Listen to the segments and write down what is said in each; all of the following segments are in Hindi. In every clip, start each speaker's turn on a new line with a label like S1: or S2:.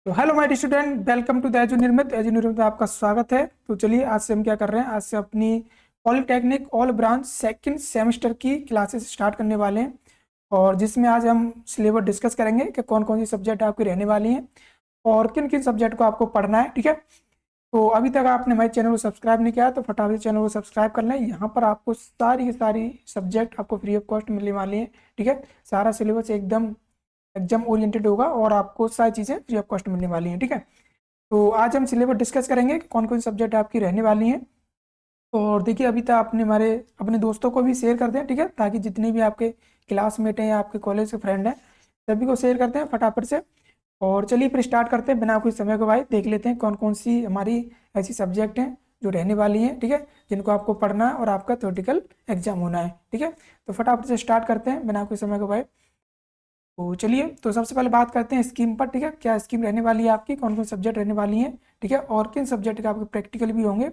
S1: तो hello my student, welcome to the Edu Nirmit. Edu Nirmit में आपका स्वागत है। तो चलिए आज से हम क्या कर रहे हैं, आज से अपनी polytechnic all branch second semester की क्लासेस स्टार्ट करने वाले हैं। और जिसमें आज हम सिलेबस डिस्कस करेंगे कि कौन कौन सी सब्जेक्ट आपकी रहने वाली हैं और किन किन सब्जेक्ट को आपको पढ़ना है। ठीक है, तो अभी तक आपने हमारे चैनल को सब्सक्राइब नहीं किया तो फटाफट से चैनल को सब्सक्राइब कर लें। यहाँ पर आपको सारी की सारी सब्जेक्ट आपको फ्री ऑफ कॉस्ट मिलने वाली हैं। ठीक है, सारा सिलेबस एकदम एग्जाम ओरिएंटेड होगा और आपको सारी चीज़ें फ्री ऑफ कॉस्ट मिलने वाली हैं। ठीक है, तो आज हम सिलेबस डिस्कस करेंगे कि कौन कौन सी सब्जेक्ट आपकी रहने वाली हैं। और देखिए अभी तक आपने हमारे अपने दोस्तों को भी शेयर कर दें। ठीक है, ताकि जितने भी आपके क्लासमेट हैं या आपके कॉलेज के फ्रेंड हैं सभी को शेयर करते हैं फटाफट से। और चलिए फिर स्टार्ट करते हैं बिना कोई समय गवाए। देख लेते हैं कौन कौन सी हमारी ऐसी सब्जेक्ट हैं जो रहने वाली हैं। ठीक है, जिनको आपको पढ़ना है और आपका थ्योरेटिकल एग्जाम होना है। ठीक है, तो फटाफट से स्टार्ट करते हैं बिना कोई समय गवाए। तो चलिए, तो सबसे पहले बात करते हैं स्कीम पर। ठीक है, क्या स्कीम रहने वाली है आपकी, कौन कौन सब्जेक्ट रहने वाली हैं। ठीक है, और किन सब्जेक्ट के आपके प्रैक्टिकल भी होंगे,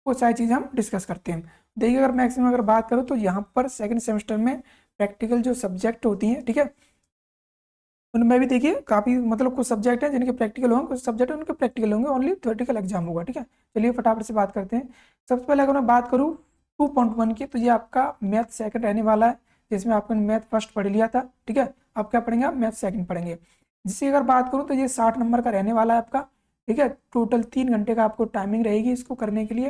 S1: वो सारी चीज़ें हम डिस्कस करते हैं। देखिए अगर मैक्सिमम अगर बात करूँ तो यहाँ पर सेकंड सेमेस्टर में प्रैक्टिकल जो सब्जेक्ट होती हैं, ठीक है, उनमें भी देखिए काफ़ी मतलब कुछ सब्जेक्ट हैं जिनके प्रैक्टिकल होंगे, कुछ सब्जेक्ट हैं उनके प्रैक्टिकल होंगे, ओनली थ्योरेटिकल एग्जाम होगा। ठीक है, चलिए फटाफट से बात करते हैं। सबसे पहले अगर मैं बात करूँ 2.1 की, तो ये आपका मैथ सेकंड रहने वाला है, जिसमें आपने मैथ फर्स्ट पढ़ लिया था। ठीक है, अब क्या पढ़ेंगे, आप मैथ सेकंड पढ़ेंगे। जिसकी अगर बात करूँ तो ये 60 नंबर का रहने वाला है आपका। ठीक है, टोटल 3 घंटे का आपको टाइमिंग रहेगी इसको करने के लिए।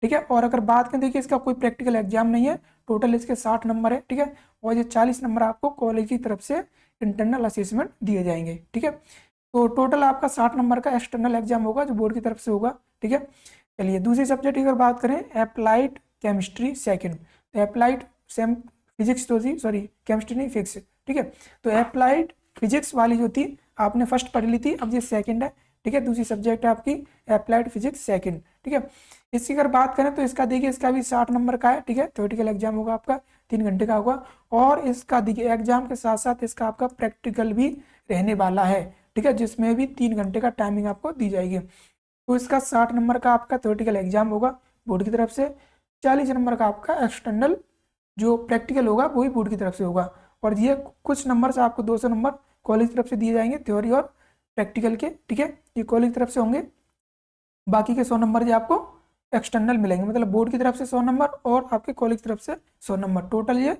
S1: ठीक है, और अगर बात करें, देखिए इसका कोई प्रैक्टिकल एग्जाम नहीं है, टोटल इसके 60 नंबर है। ठीक है, और ये 40 नंबर आपको कॉलेज की तरफ से इंटरनल असेसमेंट दिए जाएंगे। ठीक है, तो टोटल आपका 60 नंबर का एक्सटर्नल एग्जाम होगा जो बोर्ड की तरफ से होगा। ठीक है, चलिए दूसरी सब्जेक्ट की अगर बात करें, अप्लाइड केमिस्ट्री सेकंड। तो अप्लाइड सेम फिजिक्स तो थी, सॉरी केमिस्ट्री नहीं, फिजिक्स। ठीक है, तो अप्लाइड फिजिक्स वाली जो थी आपने फर्स्ट पढ़ ली थी, अब ये सेकंड है। ठीक है, दूसरी सब्जेक्ट है आपकी अप्लाइड फिजिक्स सेकंड। ठीक है, इसकी अगर बात करें तो इसका देखिए इसका भी 60 नंबर का है। ठीक है, थ्योरेटिकल एग्जाम होगा आपका, 3 घंटे का होगा। और इसका देखिए एग्जाम के साथ साथ इसका आपका प्रैक्टिकल भी रहने वाला है। ठीक है, जिसमें भी 3 घंटे का टाइमिंग आपको दी जाएगी। तो इसका 60 नंबर का आपका थ्योरेटिकल एग्जाम होगा बोर्ड की तरफ से, 40 नंबर का आपका एक्सटर्नल जो प्रैक्टिकल होगा वही बोर्ड की तरफ से होगा। और ये कुछ नंबर से आपको 200 नंबर कॉलेज की तरफ से दिए जाएंगे थ्योरी और प्रैक्टिकल के। ठीक है, ये कॉलेज की तरफ से होंगे, बाकी के 100 नंबर जो आपको एक्सटर्नल मिलेंगे, मतलब बोर्ड की तरफ से 100 नंबर और आपके कॉलेज की तरफ से 100 नंबर, टोटल ये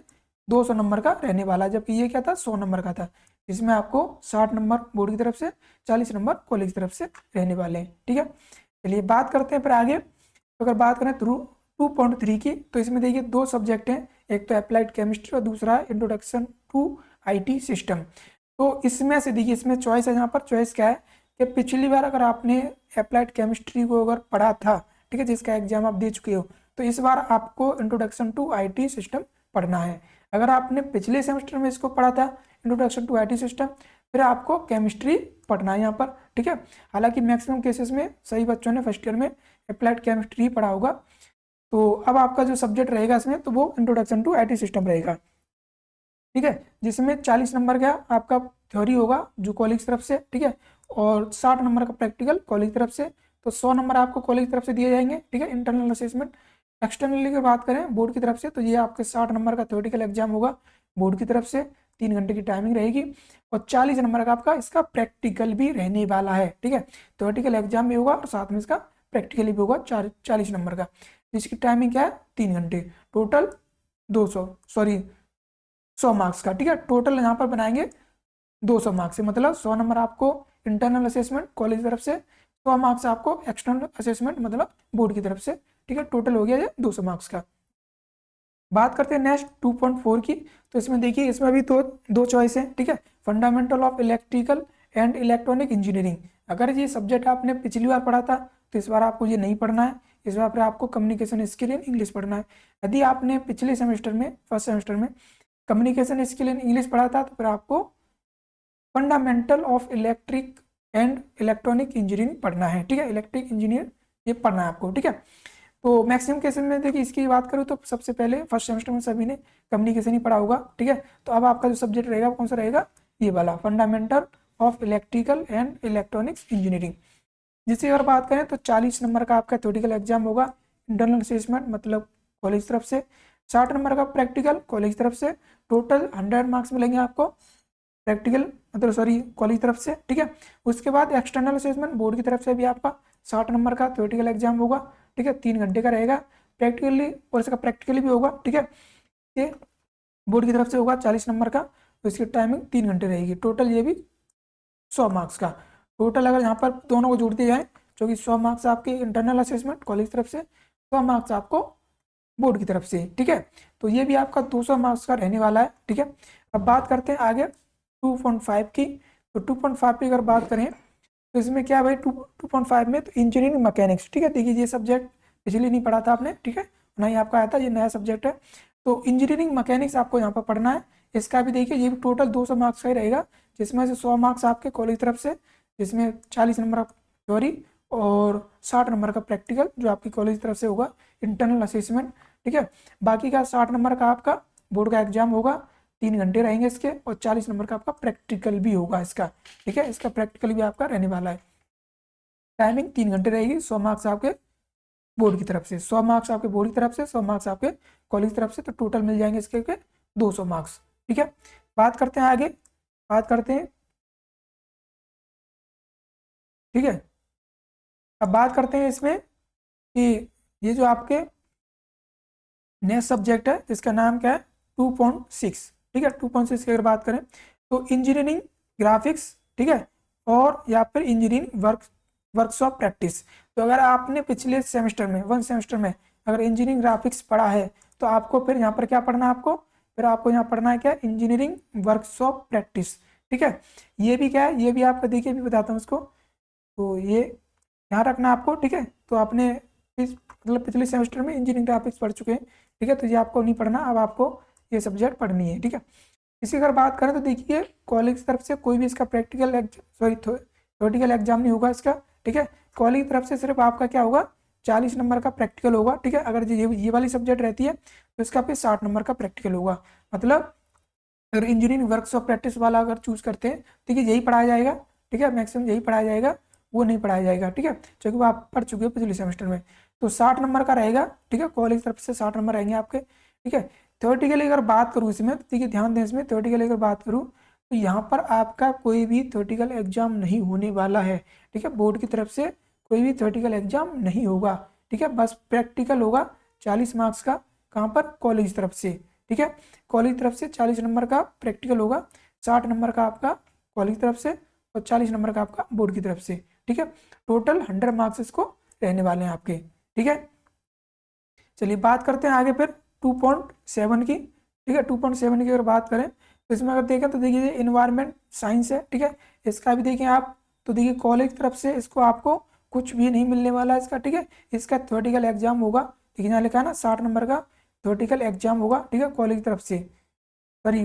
S1: 200 नंबर का रहने वाला है। जबकि ये क्या था, 100 नंबर का था, जिसमें आपको 60 नंबर बोर्ड की तरफ से, 40 नंबर कॉलेज की तरफ से रहने वाले हैं। ठीक है, चलिए बात करते हैं फिर आगे। तो अगर बात करें थ्रू 2.3 की, तो इसमें देखिए 2 सब्जेक्ट हैं, एक तो अप्लाइड केमिस्ट्री और दूसरा है इंट्रोडक्शन टू आईटी सिस्टम। तो इसमें से देखिए इसमें चॉइस है, यहाँ पर चॉइस क्या है कि पिछली बार अगर आपने अप्लाइड केमिस्ट्री को अगर पढ़ा था, ठीक है, जिसका एग्जाम आप दे चुके हो, तो इस बार आपको इंट्रोडक्शन टू आईटी सिस्टम पढ़ना है। अगर आपने पिछले सेमेस्टर में इसको पढ़ा था इंट्रोडक्शन टू आईटी सिस्टम, फिर आपको केमिस्ट्री पढ़ना है यहाँ पर। ठीक है, हालांकि मैक्सिमम केसेस में सही बच्चों ने फर्स्ट ईयर में अप्लाइड केमिस्ट्री ही पढ़ा होगा। तो अब आपका जो सब्जेक्ट रहेगा इसमें, तो वो इंट्रोडक्शन टू आईटी सिस्टम रहेगा। ठीक है, जिसमें 40 नंबर का आपका थ्योरी होगा जो कॉलेज की तरफ से। ठीक है, और 60 नंबर का प्रैक्टिकल कॉलेज की तरफ से। तो 100 नंबर आपको कॉलेज की तरफ से दिए जाएंगे। ठीक है, इंटरनल असेसमेंट। एक्सटर्नली की बात करें बोर्ड की तरफ से, तो ये आपके 60 नंबर का थ्योरेटिकल एग्जाम होगा बोर्ड की तरफ से, 3 घंटे की टाइमिंग रहेगी। और 40 नंबर का आपका इसका प्रैक्टिकल भी रहने वाला है। ठीक है, थ्योरेटिकल एग्जाम भी होगा और साथ में इसका प्रैक्टिकल भी होगा 40 नंबर का। इसकी टाइमिंग क्या है, 3 घंटे, टोटल 200, सॉरी 100 मार्क्स का। ठीक है, टोटल यहाँ पर बनाएंगे 200 मार्क्स से, मतलब 100 नंबर आपको इंटरनल असेसमेंट कॉलेज की तरफ से, 100 मार्क्स आपको एक्सटर्नल असेसमेंट मतलब बोर्ड की तरफ से। ठीक है, टोटल हो गया ये 200 मार्क्स का। बात करते हैं नेक्स्ट 2.4 की। तो इसमें देखिए इसमें भी दो दो चॉइस है। ठीक है, fundamental of electrical and electronic engineering. अगर ये सब्जेक्ट आपने पिछली बार पढ़ा था तो इस बार आपको ये नहीं पढ़ना है, इस बार फिर आपको कम्युनिकेशन स्किल इन इंग्लिश पढ़ना है। यदि आपने पिछले सेमेस्टर में, फर्स्ट सेमेस्टर में कम्युनिकेशन स्किल इन इंग्लिश पढ़ा था, तो फिर आपको fundamental of electric and electronic engineering पढ़ना है। ठीक है, इलेक्ट्रिक इंजीनियर ये पढ़ना है आपको। ठीक है, तो मैक्सिमम केसेस में देखिए इसकी बात करूँ तो सबसे पहले फर्स्ट सेमेस्टर में सभी ने कम्युनिकेशन ही पढ़ा होगा। ठीक है, तो अब आपका जो सब्जेक्ट रहेगा कौन सा रहेगा, ये वाला fundamental of electrical and electronics engineering. जिसकी अगर बात करें तो 40 नंबर का आपका थ्योरेटिकल एग्जाम होगा इंटरनल असेसमेंट मतलब कॉलेज तरफ से, 60 नंबर का प्रैक्टिकल कॉलेज तरफ से, टोटल 100 मार्क्स मिलेंगे आपको। प्रैक्टिकल मतलब सॉरी कॉलेज की तरफ से, ठीक है। उसके बाद एक्सटर्नल असेसमेंट बोर्ड की तरफ से भी आपका 60 नंबर का थ्योरेटिकल एग्जाम होगा, ठीक है, 3 घंटे का रहेगा। प्रैक्टिकली और इसका प्रैक्टिकली भी होगा, ठीक है। ये बोर्ड की तरफ से होगा 40 नंबर का, तो इसकी टाइमिंग 3 घंटे रहेगी। टोटल ये भी 100 मार्क्स का। टोटल अगर यहाँ पर दोनों को जोड़ दिए जाए, जो कि 100 मार्क्स आपके इंटरनल असेसमेंट कॉलेज की तरफ से, 100 मार्क्स आपको बोर्ड की तरफ से, ठीक है। तो ये भी आपका 200 मार्क्स का रहने वाला है, ठीक है। अब बात करते हैं आगे 2.5 की। तो 2.5 की अगर बात करें तो इसमें क्या है भाई, 2.5 में तो इंजीनियरिंग मैकेनिक्स, ठीक है। देखिए ये सब्जेक्ट पिछले नहीं पढ़ा था आपने, ठीक है, ना ही आपका आया था, ये नया सब्जेक्ट है। तो इंजीनियरिंग मैकेनिक्स आपको यहाँ पर पढ़ना है। इसका भी देखिए ये भी टोटल 200 मार्क्स का ही रहेगा, जिसमें से 100 मार्क्स आपके कॉलेज तरफ से, जिसमें 40 नंबर थ्योरी और 60 नंबर का प्रैक्टिकल जो आपकी कॉलेज तरफ से होगा, इंटरनल असेसमेंट, ठीक है। बाकी का 60 नंबर का आपका बोर्ड का एग्जाम होगा, 3 घंटे रहेंगे इसके, और 40 नंबर का आपका प्रैक्टिकल भी होगा इसका, ठीक है। इसका प्रैक्टिकल भी आपका रहने वाला है। टाइमिंग 3 घंटे रहेगी। 100 मार्क्स आपके बोर्ड की तरफ से, 100 मार्क्स आपके बोर्ड की तरफ से, 100 मार्क्स आपके कॉलेज की तरफ से, तो टोटल मिल जाएंगे इसके के 200 मार्क्स, ठीक है। बात करते हैं आगे, बात करते हैं, ठीक है। अब बात करते हैं इसमें कि ये जो आपके नेक्स्ट सब्जेक्ट है जिसका नाम क्या है 2.6, ठीक है। 2.6 की अगर बात करें तो इंजीनियरिंग ग्राफिक्स, ठीक है, और या फिर इंजीनियरिंग वर्कशॉप प्रैक्टिस। तो अगर आपने पिछले सेमेस्टर में 1 सेमेस्टर में अगर इंजीनियरिंग ग्राफिक्स पढ़ा है, तो आपको फिर यहाँ पर क्या पढ़ना है, आपको फिर आपको यहाँ पढ़ना है क्या, इंजीनियरिंग वर्कशॉप प्रैक्टिस, ठीक है। ये भी क्या है, ये भी आपको देखिए भी बताता हूँ उसको। तो ये ध्यान रखना आपको, ठीक है। तो आपने मतलब पिछले सेमेस्टर में इंजीनियरिंग ग्राफिक्स पढ़ चुके हैं, ठीक है, तो ये आपको नहीं पढ़ना, अब आपको ये सब्जेक्ट पढ़नी है, ठीक है। इसी अगर बात करें तो देखिए कॉलेज की तरफ से कोई भी इसका प्रैक्टिकल सॉरी थ्योरेटिकल एग्जाम नहीं होगा इसका, ठीक है। कॉलेज की तरफ से सिर्फ आपका क्या होगा, 40 नंबर का प्रैक्टिकल होगा, ठीक है। अगर ये वाली सब्जेक्ट रहती है तो इसका फिर 60 नंबर का प्रैक्टिकल होगा। मतलब अगर इंजीनियरिंग वर्कशॉप प्रैक्टिस वाला अगर चूज करते हैं, ठीक है, यही पढ़ाया जाएगा, ठीक है, मैक्सिमम यही पढ़ाया जाएगा, वो नहीं पढ़ाया जाएगा, ठीक है, क्योंकि वो आप पढ़ चुके हो पिछले सेमेस्टर में। तो 60 नंबर का रहेगा, ठीक है, कॉलेज की तरफ से 60 नंबर रहेंगे आपके, ठीक है। थ्योरेटिकली अगर बात करूँ इसमें तो ठीक है, ध्यान दें इसमें थ्योरेटिकली अगर बात करूँ तो यहाँ पर आपका कोई भी थ्योरेटिकल एग्जाम नहीं होने वाला है, ठीक है। बोर्ड की तरफ से कोई भी थ्योरेटिकल एग्जाम नहीं होगा, ठीक है, बस प्रैक्टिकल होगा 40 मार्क्स का, कहाँ पर, कॉलेज की तरफ से, ठीक है। कॉलेज की तरफ से 40 नंबर का प्रैक्टिकल होगा, 60 नंबर का आपका कॉलेज की तरफ से और 40 नंबर का आपका बोर्ड की तरफ से, ठीक है। टोटल 100 मार्क्स इसको रहने वाले हैं आपके, ठीक है। चलिए बात करते हैं आगे फिर 2.7 की, ठीक है। 2.7 की अगर बात करें तो इसमें अगर देखें तो देखिए इन्वायरमेंट साइंस है, ठीक है। इसका भी देखें आप तो देखिए कॉलेज की तरफ से इसको आपको कुछ भी नहीं मिलने वाला है इसका, ठीक है। इसका थ्योरेटिकल एग्जाम होगा, देखिए यहाँ लिखा है ना 60 नंबर का थ्योरेटिकल एग्जाम होगा, ठीक है, कॉलेज की तरफ से, सॉरी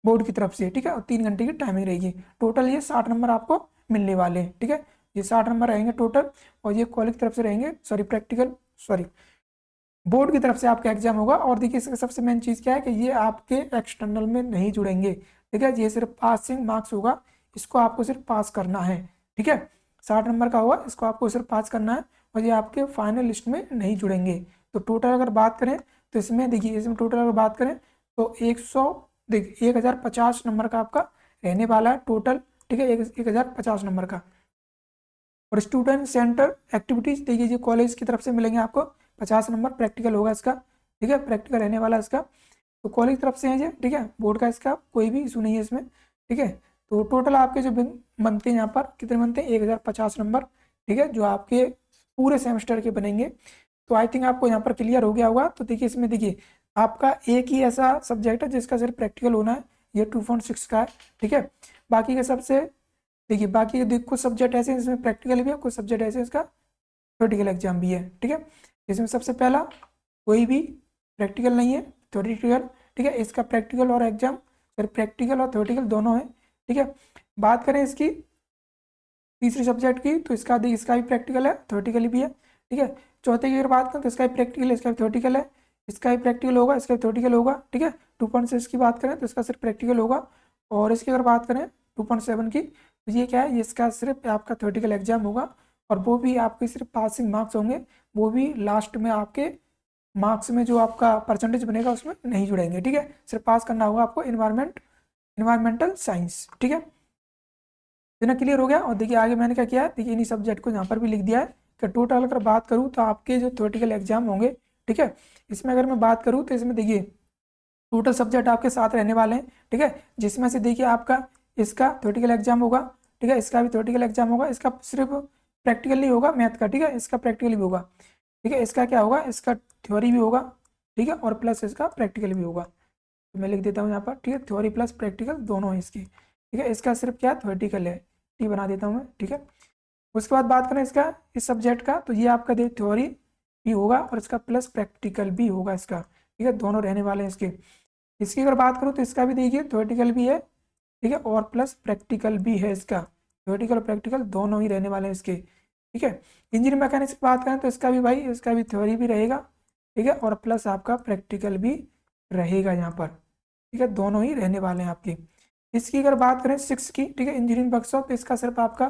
S1: बोर्ड की तरफ से, ठीक है, और 3 घंटे की टाइमिंग रहेगी। टोटल ये 60 नंबर आपको मिलने वाले हैं, ठीक है। ये 60 नंबर रहेंगे टोटल, और ये कॉलेज की तरफ से रहेंगे, सॉरी प्रैक्टिकल सॉरी बोर्ड की तरफ से आपका एग्जाम होगा। और देखिए इसका सबसे मेन चीज़ क्या है कि ये आपके एक्सटर्नल में नहीं जुड़ेंगे, ठीक है। ये सिर्फ पासिंग मार्क्स होगा, इसको आपको सिर्फ पास करना है, ठीक है। 60 नंबर का होगा, इसको आपको सिर्फ पास करना है, और ये आपके फाइनल लिस्ट में नहीं जुड़ेंगे। तो टोटल अगर बात करें तो इसमें देखिए, इसमें टोटल अगर बात करें तो 1050 नंबर का आपका रहने वाला है टोटल, ठीक है, 1050 नंबर का। और स्टूडेंट सेंटर एक्टिविटीज देखिए ये कॉलेज की तरफ से मिलेंगे आपको 50 नंबर, प्रैक्टिकल होगा इसका, ठीक है, प्रैक्टिकल रहने वाला इसका। तो कॉलेज की तरफ से है ये, ठीक है, बोर्ड का इसका कोई भी इशू नहीं है इसमें, ठीक है। तो टोटल आपके जो बनते हैं यहाँ पर कितने बनते हैं 1050 नंबर, ठीक है, जो आपके पूरे सेमेस्टर के बनेंगे। तो आई थिंक आपको यहाँ पर क्लियर हो गया होगा। तो देखिए इसमें देखिए आपका एक ही ऐसा सब्जेक्ट है जिसका सिर्फ प्रैक्टिकल होना है, ये 2.6 का है, ठीक है। बाकी के सबसे देखिए बाकी के कुछ सब्जेक्ट ऐसे हैं जिसमें प्रैक्टिकल भी है, कुछ सब्जेक्ट ऐसे इसका थ्योरेटिकल एग्जाम भी है, ठीक है। इसमें सबसे पहला कोई भी प्रैक्टिकल नहीं है, थ्योरेटिकल, ठीक है। इसका प्रैक्टिकल और एग्जाम सर प्रैक्टिकल और थ्योरेटिकल दोनों है, ठीक है। बात करें इसकी तीसरी सब्जेक्ट की तो इसका भी प्रैक्टिकल है, थ्योरेटिकल भी है, ठीक है। चौथे की अगर बात करें तो इसका भी प्रैक्टिकल है, इसका भी थ्योरेटिकल है, इसका भी प्रैक्टिकल होगा, इसका भी थ्योरेटिकल होगा, ठीक है। 2.6 की बात करें तो इसका सिर्फ प्रैक्टिकल होगा। और इसकी अगर बात करें 2.7 की तो ये क्या है, ये इसका सिर्फ आपका थ्योरेटिकल एग्जाम होगा, और वो भी आपके सिर्फ पासिंग मार्क्स होंगे, वो भी लास्ट में आपके मार्क्स में जो आपका परसेंटेज बनेगा उसमें नहीं जुड़ेंगे, ठीक है। सिर्फ पास करना होगा आपको इन्वायरमेंट इन्वायरमेंटल साइंस। ठीक है, इतना क्लियर हो गया। और देखिए आगे मैंने क्या किया है, देखिए इन्हीं सब्जेक्ट को यहाँ पर भी लिख दिया है कि टोटल अगर बात करूँ तो आपके जो थ्योरेटिकल एग्जाम होंगे, ठीक है, इसमें अगर मैं बात करूँ तो इसमें देखिए टोटल सब्जेक्ट आपके साथ रहने वाले हैं। ठीक है, जिसमें से देखिए आपका इसका थ्योरेटिकल एग्जाम होगा, ठीक है, इसका भी थ्योरेटिकल एग्जाम होगा, इसका सिर्फ प्रैक्टिकल नहीं होगा मैथ का, ठीक है, इसका प्रैक्टिकल भी होगा। ठीक है, इसका क्या होगा, इसका थ्योरी भी होगा, ठीक है, और प्लस इसका प्रैक्टिकल भी होगा। तो मैं लिख देता हूँ यहाँ पर, ठीक है, थ्योरी प्लस प्रैक्टिकल दोनों है इसकी। ठीक है, इसका सिर्फ क्या थ्योरेटिकल है, टी बना देता हूँ मैं। ठीक है, उसके बाद बात करें इसका इस सब्जेक्ट का, तो ये आपका देखिए थ्योरी भी होगा और इसका प्लस प्रैक्टिकल भी होगा इसका। ठीक है, दोनों रहने वाले हैं इसके। इसकी अगर बात करूँ तो इसका भी देखिए थ्योरेटिकल भी है, ठीक है, और प्लस प्रैक्टिकल भी है इसका। थ्योरेटिकल और प्रैक्टिकल दोनों ही रहने वाले हैं इसके। ठीक है, इंजीनियरिंग मैकेनिक्स की बात करें तो इसका भी भाई, इसका भी थ्योरी भी रहेगा, ठीक है, और प्लस आपका प्रैक्टिकल भी रहेगा यहाँ पर। ठीक है, दोनों ही रहने वाले हैं आपके। इसकी अगर बात करें 6 की, ठीक है, इंजीनियरिंग वर्कशॉप, तो इसका सिर्फ आपका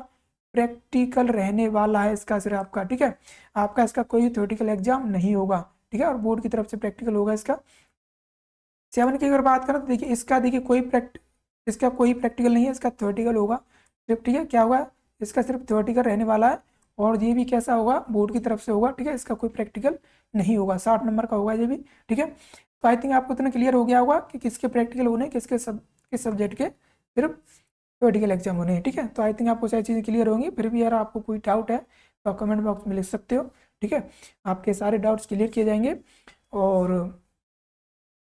S1: प्रैक्टिकल रहने वाला है इसका सिर्फ आपका। ठीक है, आपका इसका कोई थ्योरेटिकल एग्जाम नहीं होगा, ठीक है, और बोर्ड की तरफ से प्रैक्टिकल होगा इसका। 7 की अगर बात करें तो देखिए इसका देखिए इसका कोई प्रैक्टिकल नहीं है, इसका थ्योरेटिकल होगा सिर्फ। ठीक है, क्या होगा, इसका सिर्फ थ्योरेटिकल रहने वाला है, और ये भी कैसा होगा, बोर्ड की तरफ से होगा। ठीक है, इसका कोई प्रैक्टिकल नहीं होगा, 60 नंबर का होगा ये भी। ठीक है, तो आई थिंक आपको इतना क्लियर हो गया होगा कि किसके प्रैक्टिकल होने, किस सब्जेक्ट के सिर्फ थ्योरेटिकल एग्जाम होने हैं। ठीक है, तो आई थिंक आपको सारी चीज़ें क्लियर होंगी। फिर भी यार आपको कोई डाउट है तो आप कमेंट बॉक्स में लिख सकते हो। ठीक है, आपके सारे डाउट्स क्लियर किए जाएंगे। और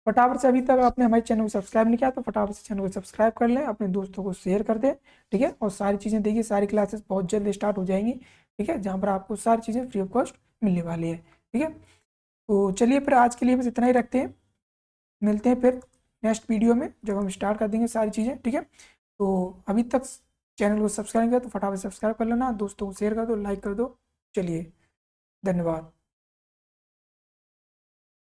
S1: फटाफट से, अभी तक आपने हमारे चैनल को सब्सक्राइब नहीं किया तो फटाफट से चैनल को सब्सक्राइब कर लें, अपने दोस्तों को शेयर कर दें। ठीक है, और सारी चीज़ें देखिए, सारी क्लासेस बहुत जल्द स्टार्ट हो जाएंगी। ठीक है, जहाँ पर आपको सारी चीज़ें फ्री ऑफ कॉस्ट मिलने वाली है। ठीक है, तो चलिए फिर आज के लिए बस इतना ही रखते हैं, मिलते हैं फिर नेक्स्ट वीडियो में जब हम स्टार्ट कर देंगे सारी चीज़ें। ठीक है, तो अभी तक चैनल को सब्सक्राइब किया तो फटाफट सब्सक्राइब कर लेना, दोस्तों को शेयर कर दो, लाइक कर दो। चलिए, धन्यवाद।